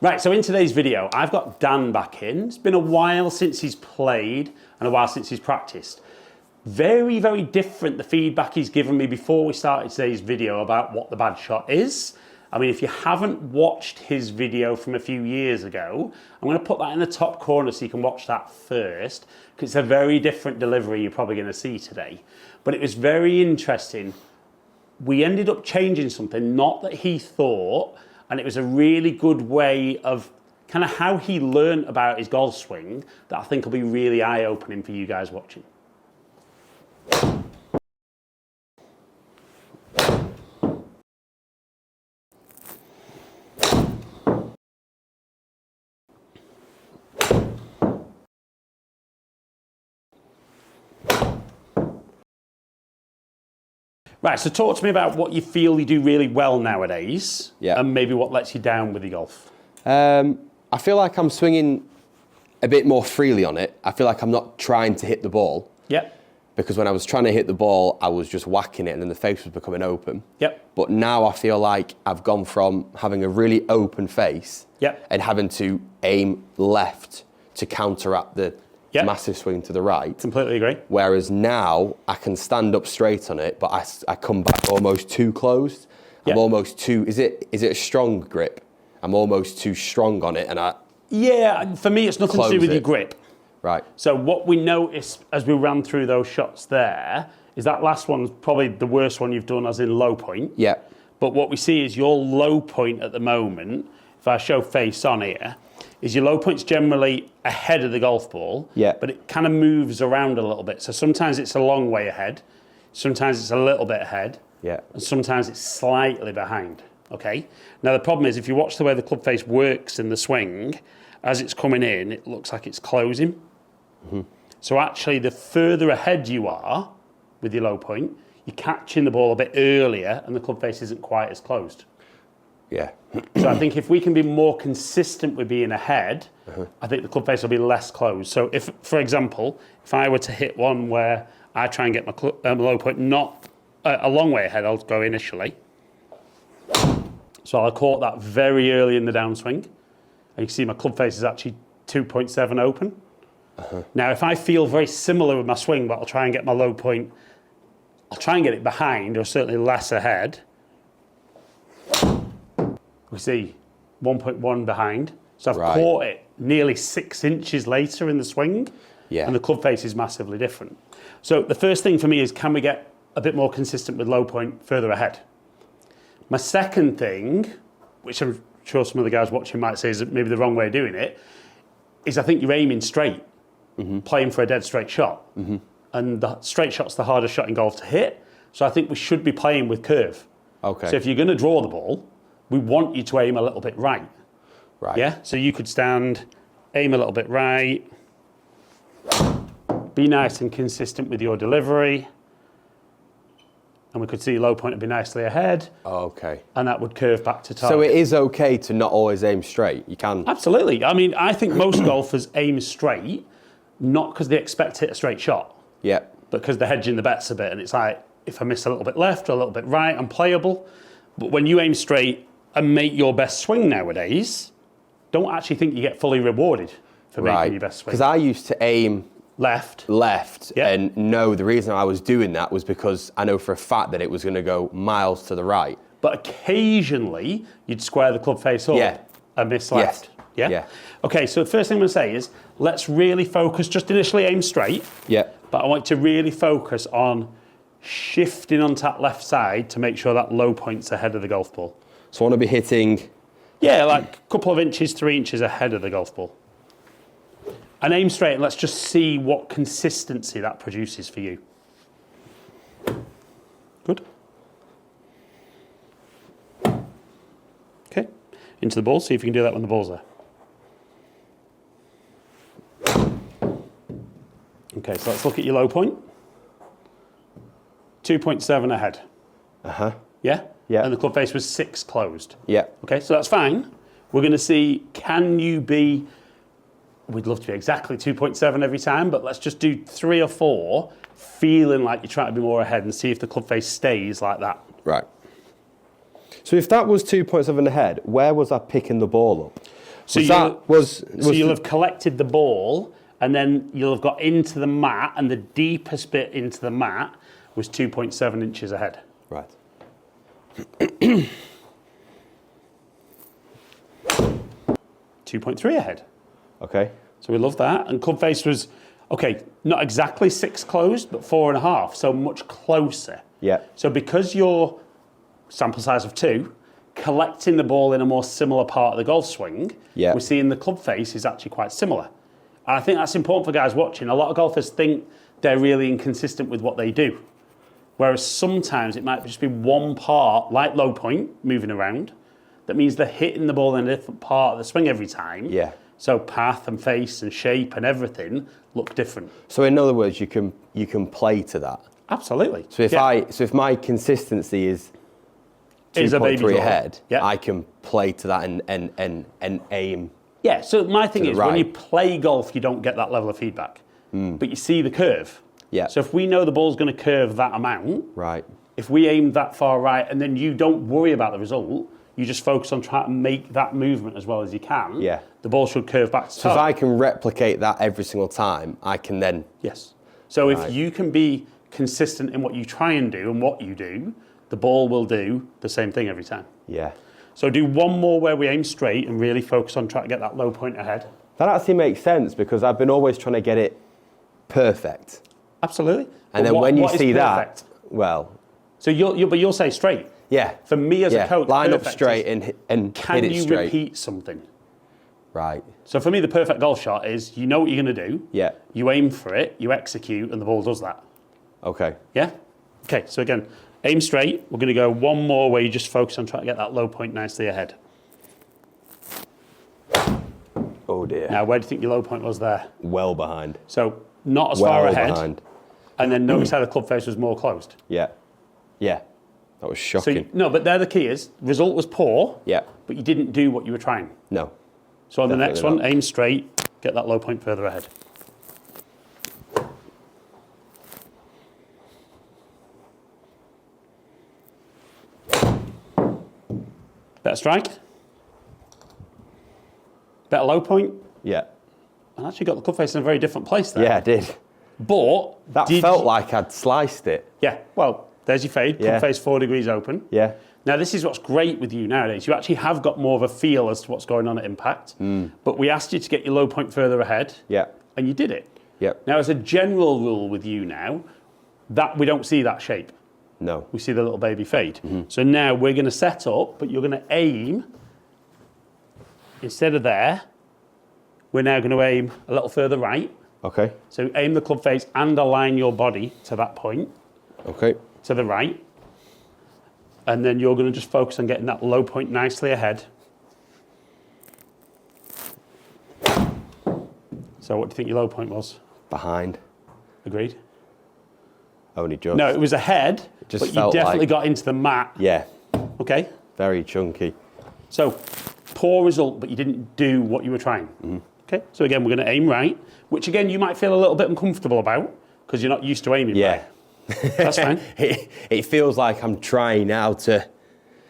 Right, so in today's video, I've got Dan back in. It's been a while since he's played and a while since he's practiced. Very, very different the feedback he's given me before we started today's video about what the bad shot is. I mean, if you haven't watched his video from a few years ago, I'm going to put that in the top corner so you can watch that first, because it's a very different delivery you're probably going to see today. But it was very interesting. We ended up changing something, not that he thought, and it was a really good way of kind of how he learned about his golf swing that I think will be really eye-opening for you guys watching. Right, so talk to me about what you feel you do really well nowadays, and maybe what lets you down with your golf. I feel like I'm swinging a bit more freely on it. I feel like I'm not trying to hit the ball. Yep. Because when I was trying to hit the ball, I was just whacking it and then the face was becoming open. Yep. But now I feel like I've gone from having a really open face and having to aim left to counteract the massive swing to the right. Completely agree. Whereas now I can stand up straight on it, but I come back almost too closed. I'm almost too, is it a strong grip? I'm almost too strong on it and Yeah, for me it's nothing to do with your grip. Right. So what we noticed as we ran through those shots there is that last one's probably the worst one you've done as in low point. Yeah. But what we see is your low point at the moment, if I show face on here, is your low point's generally ahead of the golf ball, but it kind of moves around a little bit. So sometimes it's a long way ahead, sometimes it's a little bit ahead, and sometimes it's slightly behind, okay? Now the problem is if you watch the way the club face works in the swing, as it's coming in, it looks like it's closing. So actually the further ahead you are with your low point, you're catching the ball a bit earlier and the club face isn't quite as closed. Yeah. So I think if we can be more consistent with being ahead, I think the club face will be less closed. So if, for example, if I were to hit one where I try and get my low point not a long way ahead, I'll go initially. So I'll caught that very early in the downswing. And you can see my club face is actually 2.7 open. Now, if I feel very similar with my swing, but I'll try and get my low point, I'll try and get it behind or certainly less ahead. We see 1.1 behind. So I've caught it nearly 6 inches later in the swing. And the club face is massively different. So the first thing for me is, can we get a bit more consistent with low point further ahead? My second thing, which I'm sure some of the guys watching might say is maybe the wrong way of doing it, is I think you're aiming straight, playing for a dead straight shot. And the straight shot's the hardest shot in golf to hit. So I think we should be playing with curve. Okay. So if you're going to draw the ball, we want you to aim a little bit right. Yeah? So you could stand, aim a little bit right, be nice and consistent with your delivery, and we could see low point would be nicely ahead. Okay. And that would curve back to target. So it is okay to not always aim straight? You can? Absolutely. I mean, I think most golfers aim straight, not because they expect to hit a straight shot. But because they're hedging the bets a bit, and it's like, if I miss a little bit left or a little bit right, I'm playable. But when you aim straight and make your best swing nowadays, don't actually think you get fully rewarded for making your best swing. Because I used to aim left, and no, the reason I was doing that was because I know for a fact that it was going to go miles to the right. But occasionally, you'd square the club face up and miss left. Okay, so the first thing I'm going to say is, let's really focus, just initially aim straight. But I want you to really focus on shifting onto that left side to make sure that low point's ahead of the golf ball. So I want to be hitting... like a couple of inches, 3 inches ahead of the golf ball. And aim straight, and let's just see what consistency that produces for you. Good. Okay, into the ball, see if you can do that when the ball's there. Okay, so let's look at your low point. 2.7 ahead. And the club face was 6 closed. Okay, so that's fine. We're going to see, can you be, we'd love to be exactly 2.7 every time, but let's just do 3 or 4, feeling like you're trying to be more ahead and see if the club face stays like that. So if that was 2.7 ahead, where was I picking the ball up? So you'll have collected the ball, and then you'll have got into the mat, and the deepest bit into the mat was 2.7 inches ahead. Right. 2.3 ahead. Okay. So we love that. And club face was, okay, not exactly 6 closed, but 4.5, so much closer. Yeah. So because you're sample size of 2, collecting the ball in a more similar part of the golf swing, we're seeing the club face is actually quite similar. And I think that's important for guys watching. A lot of golfers think they're really inconsistent with what they do. Whereas sometimes it might just be one part, like low point, moving around. That means they're hitting the ball in a different part of the swing every time. Yeah. So path and face and shape and everything look different. So in other words, you can play to that. Absolutely. So if my consistency is 2.3 ahead, I can play to that and aim. Yeah. So my thing is, when you play golf, you don't get that level of feedback, but you see the curve. Yeah. So if we know the ball's going to curve that amount, right. If we aim that far right, and then you don't worry about the result, you just focus on trying to make that movement as well as you can. Yeah. The ball should curve back to So if I can replicate that every single time, I can then. Yes. So if you can be consistent in what you try and do and what you do, the ball will do the same thing every time. Yeah. So do one more where we aim straight and really focus on trying to get that low point ahead. That actually makes sense because I've been always trying to get it perfect. Absolutely. And then when you see that, well. So you'll say straight. Yeah. For me as a coach, line up straight and hit it straight. Can you repeat something? Right. So for me, the perfect golf shot is you know what you're going to do. Yeah. You aim for it, you execute, and the ball does that. Okay. Yeah? Okay, so again, aim straight. We're going to go one more where you just focus on trying to get that low point nicely ahead. Oh dear. Now, where do you think your low point was there? Well behind. So not as far ahead. Behind. And then notice how the club face was more closed. Yeah. Yeah. That was shocking. So, but there the key is, result was poor, yeah. but you didn't do what you were trying. No. So on the next one, aim straight, get that low point further ahead. Better strike. Better low point. Yeah. And actually got the club face in a very different place there. Yeah, I did. But that felt like I'd sliced it. Yeah. Well, there's your fade. Club face 4 degrees open. Yeah. Now, this is what's great with you nowadays. You actually have got more of a feel as to what's going on at impact. But we asked you to get your low point further ahead. Yeah. And you did it. Yeah. Now, as a general rule with you now, that we don't see that shape. No. We see the little baby fade. So now we're going to set up, but you're going to aim. Instead of there, we're now going to aim a little further right. Okay. So aim the club face and align your body to that point. Okay. To the right. And then you're going to just focus on getting that low point nicely ahead. So what do you think your low point was? Behind. Agreed? Only just. No, it was ahead, but you definitely got into the mat. Yeah. Okay? Very chunky. So, poor result, but you didn't do what you were trying. Okay? So again, we're going to aim right, which again, you might feel a little bit uncomfortable about because you're not used to aiming right. That's fine. It feels like I'm trying now to.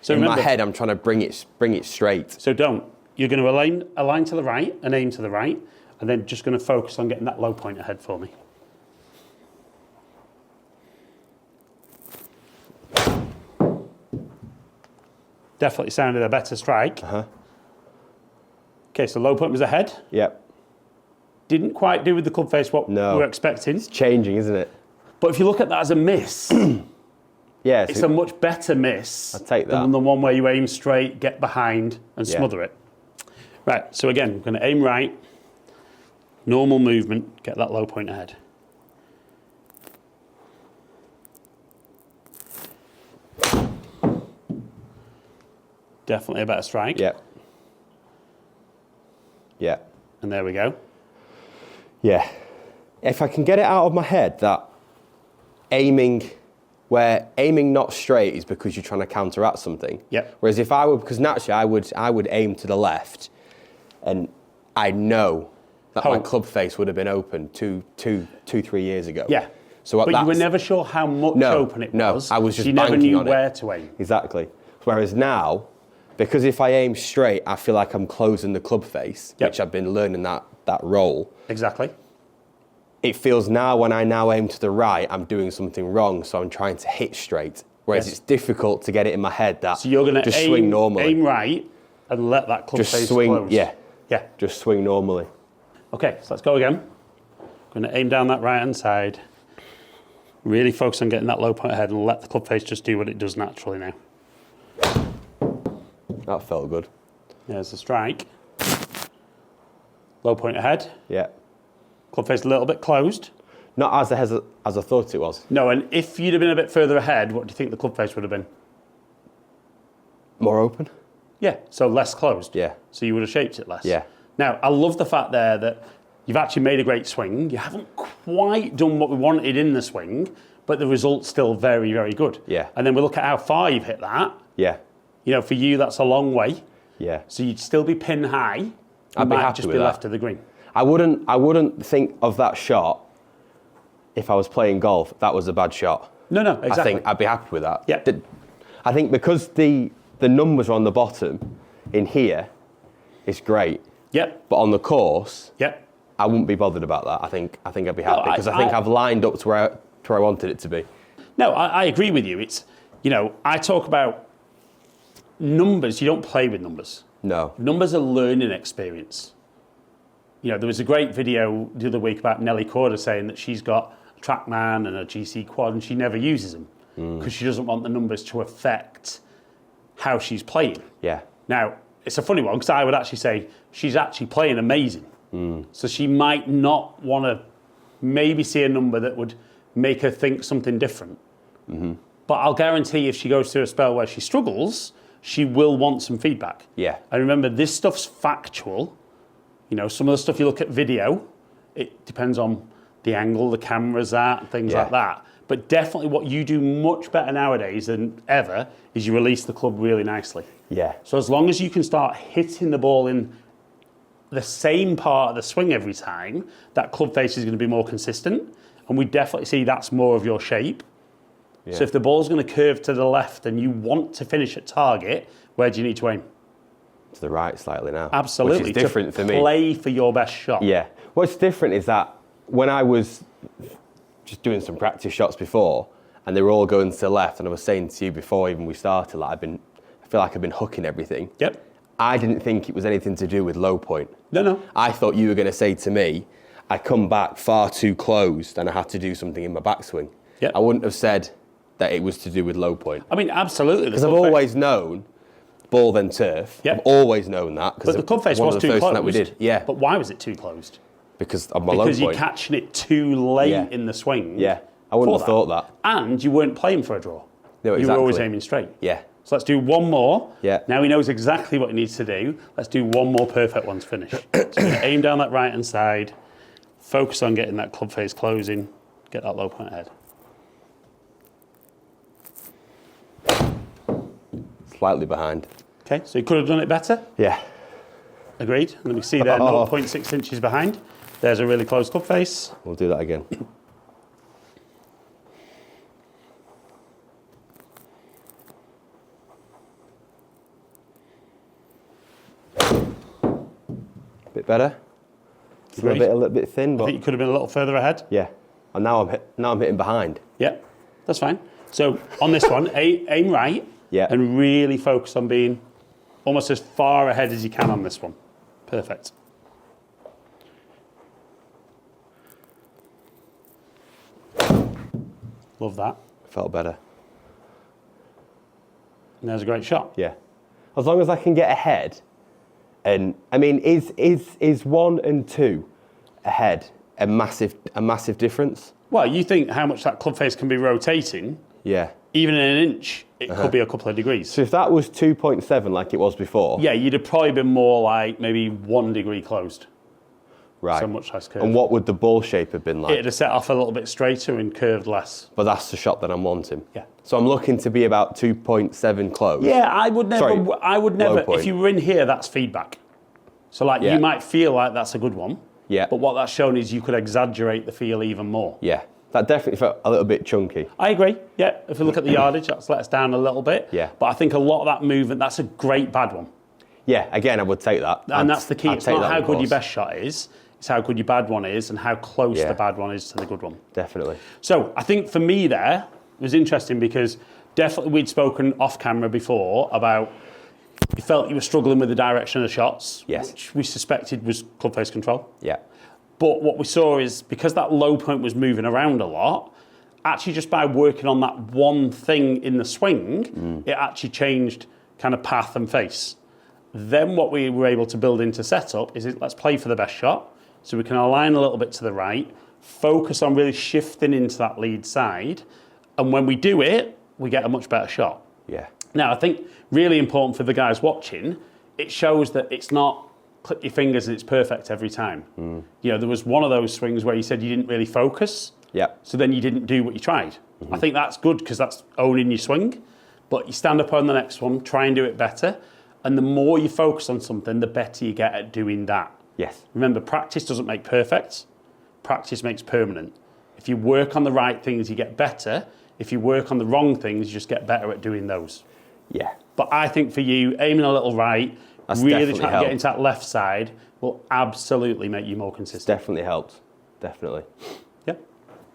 So in my head, I'm trying to bring it straight. So don't. You're going to align to the right and aim to the right, and then just going to focus on getting that low point ahead for me. Definitely sounded a better strike. Okay, so low point was ahead. Yep. Didn't quite do with the club face what we were expecting. It's changing, isn't it? But if you look at that as a miss, yeah, it's a much better miss I'll take that. than the one where you aim straight, get behind, and smother it. Right, so again, we're going to aim right, normal movement, get that low point ahead. Definitely a better strike. Yeah. Yeah. And there we go. Yeah. If I can get it out of my head that aiming not straight is because you're trying to counteract something. Yeah. Whereas if I would, because naturally I would aim to the left, and I know that my club face would have been open 3 years ago. Yeah. So but you were never sure how much open it was. No, I was just you never banking knew on where it. to aim. Exactly. Whereas now, because if I aim straight, I feel like I'm closing the club face, Yep. which I've been learning that role. Exactly. It feels now when I now aim to the right, I'm doing something wrong, so I'm trying to hit straight. Whereas it's difficult to get it in my head that So you're going to just swing normally. aim right and let that club Just face swing, close. yeah. Yeah. Just swing normally. Okay, so let's go again. Going to aim down that right-hand side. Really focus on getting that low point ahead and let the club face just do what it does naturally now. That felt good. There's the strike. Low point ahead. Yeah. Club face a little bit closed. Not as I thought it was. No, and if you'd have been a bit further ahead, what do you think the club face would have been? More open? Yeah, so less closed. Yeah. So you would have shaped it less. Yeah. Now, I love the fact there that you've actually made a great swing. You haven't quite done what we wanted in the swing, but the result's still very, very good. Yeah. And then we look at how far you've hit that. Yeah. You know, for you, that's a long way. Yeah. So you'd still be pin high. You I'd be might happy just with be that. left of the green. I wouldn't think of that shot if I was playing golf. That was a bad shot. No, exactly. I think I'd be happy with that. Yeah. I think because the numbers are on the bottom in here, it's great. Yep. But on the course, Yep. I wouldn't be bothered about that. I think I'd be happy because I think I've lined up to where I wanted it to be. No, I agree with you. It's, you know, I talk about numbers. You don't play with numbers. No. Numbers are learning experience. You know, there was a great video the other week about Nelly Corder saying that she's got a TrackMan and a GC quad and she never uses them because she doesn't want the numbers to affect how she's playing. Yeah. Now, it's a funny one because I would actually say she's actually playing amazing. So she might not want to maybe see a number that would make her think something different. But I'll guarantee if she goes through a spell where she struggles, she will want some feedback. Yeah. And remember, this stuff's factual. You know, some of the stuff you look at video, it depends on the angle the camera's at and things like that. But definitely what you do much better nowadays than ever is you release the club really nicely. Yeah. So as long as you can start hitting the ball in the same part of the swing every time, that club face is going to be more consistent. And we definitely see that's more of your shape. Yeah. So if the ball's going to curve to the left and you want to finish at target, where do you need to aim? To the right slightly now. Absolutely. Which is different for me. Play for your best shot. Yeah. What's different is that when I was just doing some practice shots before and they were all going to the left, and I was saying to you before even we started, like I feel like I've been hooking everything. Yep. I didn't think it was anything to do with low point. No. I thought you were going to say to me, I come back far too closed and I had to do something in my backswing. Yep. I wouldn't have said that it was to do with low point. I mean, absolutely. Because I've always known ball then turf. Yep. I've always known that. But the club face was too closed. That we did. Yeah. But why was it too closed? Because of my low point. Because you're catching it too late in the swing. Yeah. I wouldn't have thought that. And you weren't playing for a draw. No, exactly. You were always aiming straight. Yeah. So let's do one more. Yeah. Now he knows exactly what he needs to do. Let's do one more perfect one to finish. So you're gonna aim down that right-hand side, focus on getting that club face closing, get that low point ahead. Slightly behind. Okay, so you could have done it better. Yeah. Agreed. And then we see there 0.6 inches behind. There's a really close club face. We'll do that again. Bit better. It's a little bit thin, but I think you could have been a little further ahead. yeah. And now I'm hitting behind. Yeah, that's fine. So on this one, aim right. Yeah. And really focus on being almost as far ahead as you can on this one. Perfect. Love that. Felt better. And there's a great shot. Yeah. As long as I can get ahead, and I mean, is 1 and 2 ahead a massive difference? Well, you think how much that club face can be rotating, Yeah. even in an inch, it could be a couple of degrees. So if that was 2.7 like it was before, Yeah, you'd have probably been more like maybe 1 degree closed. right. So much less curved. And what would the ball shape have been like? It'd have set off a little bit straighter and curved less. But that's the shot that I'm wanting. Yeah. So I'm looking to be about 2.7 close. Yeah, I would never. low point. If you were in here, that's feedback. So like you might feel like that's a good one. Yeah. But what that's shown is you could exaggerate the feel even more. Yeah. That definitely felt a little bit chunky. I agree. Yeah, if we look at the yardage, that's let us down a little bit. Yeah. But I think a lot of that movement, that's a great bad one. Yeah, again, I would take that. And that's the key. I'd It's take not that, how of good your course. best shot is, it's how good your bad one is and how close Yeah. the bad one is to the good one. Definitely. So I think for me there, it was interesting because definitely we'd spoken off camera before about you felt you were struggling with the direction of the shots, Yes. which we suspected was club face control. Yeah. But what we saw is because that low point was moving around a lot, actually just by working on that one thing in the swing, it actually changed kind of path and face. Then what we were able to build into setup is let's play for the best shot. So we can align a little bit to the right, focus on really shifting into that lead side. And when we do it, we get a much better shot. Yeah. Now, I think really important for the guys watching, it shows that it's not click your fingers and it's perfect every time. You know, there was one of those swings where you said you didn't really focus. Yeah. So then you didn't do what you tried. I think that's good because that's owning your swing. But you stand up on the next one, try and do it better. And the more you focus on something, the better you get at doing that. Yes. Remember, practice doesn't make perfect. Practice makes permanent. If you work on the right things, you get better. If you work on the wrong things, you just get better at doing those. Yeah. But I think for you, aiming a little right, That's really definitely trying to helped. get into that left side will absolutely make you more consistent. Definitely helped. Definitely.